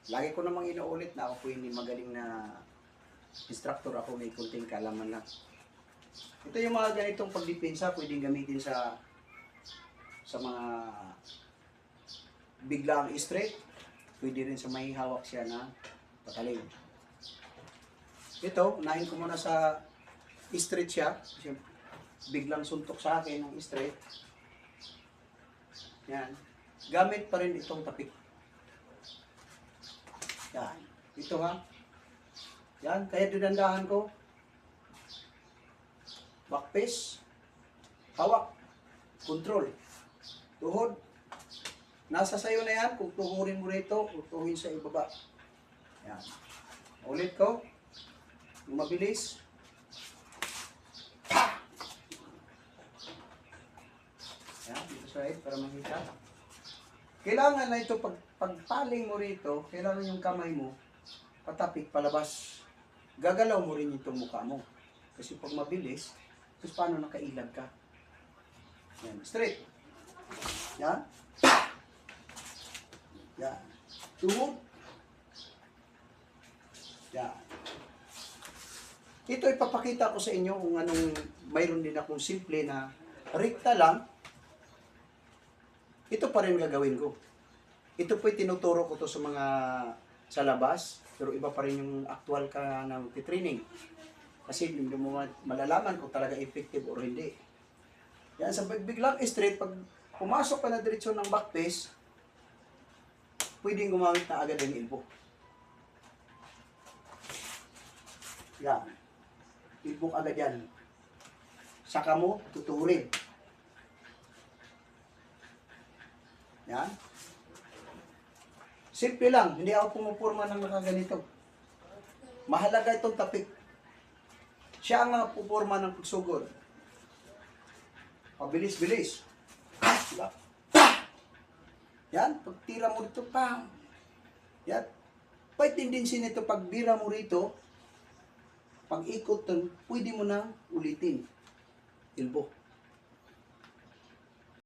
Lagi ko namang inuulit na ako po hindi magaling na instructor, ako may kunting kalaman lang. Ito yung mga ganitong pagdepensa, pwedeng gamitin sa mga biglang straight. Pwede rin sa may hawak siya na patalim. Ito, unahin ko muna sa straight siya. Kasi biglang suntok sa akin ng straight. Yan. Gamit pa rin itong tapik. Yan. Ito ha. Yan. Kaya dinandahan ko. Back pace. Hawak. Control. Tuhod. Nasa sayo na yan. Kung tuhurin mo rito, tuhurin sa ibaba. Yan. Ulit ko. Mabilis. Yan. Dito sa right para makita. Kailangan na ito, pagpaling mo rito, kailangan yung kamay mo, patapik, palabas. Gagalaw mo rin itong mukha mo. Kasi pag mabilis, tapos paano nakailag ka? Yan. Straight. Yan. Yan. Tuhod. Yan. Ito ipapakita ko sa inyo kung anong, mayroon din akong simple na rekta lang. Ito pa rin gagawin ko. Ito po'y tinuturo ko to sa mga sa labas, pero iba pa rin yung actual ka ng training. Kasi hindi mo malalaman kung talaga effective or hindi. Yan, sa biglang straight, pag pumasok ka na diretsyon ng back pace, pwedeng gumamit na agad ng elbow. Yan. Elbow agad yan. Saka mo, tuturin. Yan. Simple lang, hindi ako pumupurma ng nakaganito. Mahalaga itong tapik. Siya ang napupurma ng pagsugod. Pabilis-bilis. Yan, pagtira mo dito pa. Yan. May tendency nito, pag bira mo rito, pag ikot, pwede mo nang ulitin. Elbow.